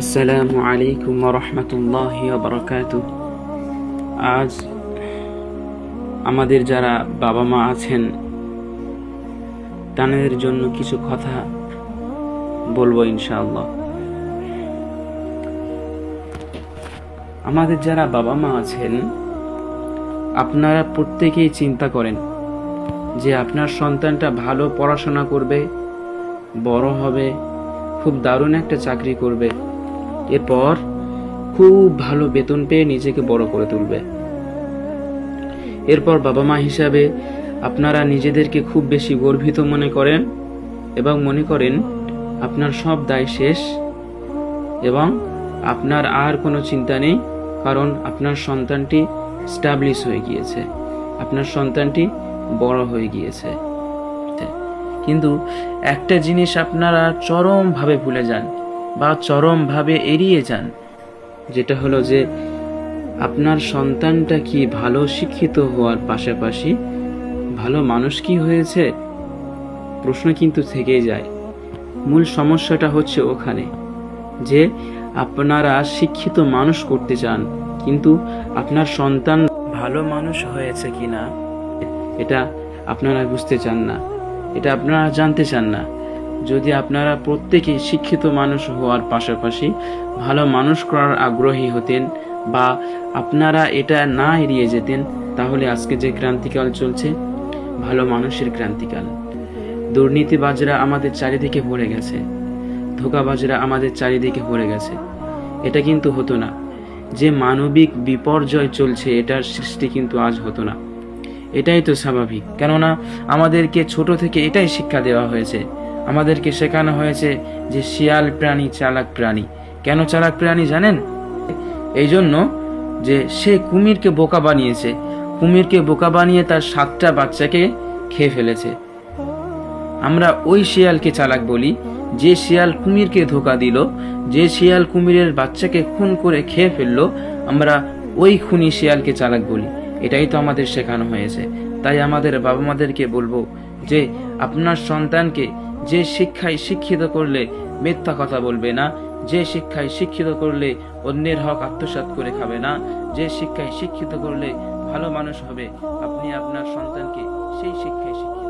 আসসালামু আলাইকুম ওয়া রাহমাতুল্লাহি ওয়া বারাকাতুহু। আজ আমাদের যারা বাবা মা আছেন তাদের জন্য কিছু কথা বলবো ইনশাআল্লাহ। আমাদের যারা বাবা মা আছেন আপনারা প্রত্যেকেই চিন্তা করেন যে আপনার সন্তানটা ভালো পড়াশোনা করবে, বড় হবে, খুব দারুণ একটা চাকরি করবে, এরপর খুব ভালো বেতন পেয়ে নিজেকে বড় করে তুলবে। এরপর বাবা মা হিসাবে আপনারা নিজেদেরকে খুব বেশি গর্বিত মনে করেন এবং মনে করেন আপনার সব দায় শেষ এবং আপনার আর কোনো চিন্তা নেই, কারণ আপনার সন্তানটি স্টাবলিশ হয়ে গিয়েছে, আপনার সন্তানটি বড় হয়ে গিয়েছে। কিন্তু একটা জিনিস আপনারা চরমভাবে ভুলে যান বা চরমভাবে এড়িয়ে যান, যেটা হলো যে আপনার সন্তানটা কি ভালো শিক্ষিত হওয়ার পাশাপাশি ভালো মানুষ কি হয়েছে, প্রশ্ন কিন্তু থেকেই যায়। মূল সমস্যাটা হচ্ছে ওখানে যে আপনারা শিক্ষিত মানুষ করতে চান, কিন্তু আপনার সন্তান ভালো মানুষ হয়েছে কিনা এটা আপনারা বুঝতে চান না, এটা আপনারা জানতে চান না। যদি আপনারা প্রত্যেকেই শিক্ষিত মানুষ হওয়ার পাশাপাশি ভালো মানুষ করার আগ্রহী হতেন বা আপনারা এটা না এড়িয়ে যেতেন, তাহলে আজকে যে ক্রান্তিকাল চলছে ভালো মানুষের ক্রান্তিকাল। দুর্নীতিবাজরা আমাদের চারিদিকে ভরে গেছে, ধোঁকাবাজরা আমাদের চারিদিকে ভরে গেছে, এটা কিন্তু হতো না। যে মানবিক বিপর্যয় চলছে এটার সৃষ্টি কিন্তু আজ হতো না। এটাই তো স্বাভাবিক, কেননা আমাদেরকে ছোট থেকে এটাই শিক্ষা দেওয়া হয়েছে। আমাদেরকে শেখানো হয়েছে যে শিয়াল প্রাণী চালাক প্রাণী। কেন চালাক প্রাণী জানেন? এই জন্য যে সে কুমিরকে বোকা বানিয়েছে, কুমিরকে বোকা বানিয়ে তার 7টা বাচ্চাকে খেয়ে ফেলেছে। আমরা ওই শিয়ালকে চালাক বলি যে শিয়াল কুমিরকে ধোকা দিল, যে শিয়াল কুমিরের বাচ্চাকে খুন করে খেয়ে ফেললো, আমরা ওই খুনি শিয়ালকে চালাক বলি। এটাই তো আমাদের শেখানো হয়েছে। তাই আমাদের বাবা মাদেরকে বলবো যে আপনার সন্তানকে যে শিক্ষায় শিক্ষিত করলে মিথ্যা কথা বলবে না, যে শিক্ষায় শিক্ষিত করলে অন্যের হক আত্মসাৎ করে খাবে না, যে শিক্ষায় শিক্ষিত করলে ভালো মানুষ হবে, আপনি আপনার সন্তানকে সেই শিক্ষায় শিক্ষিত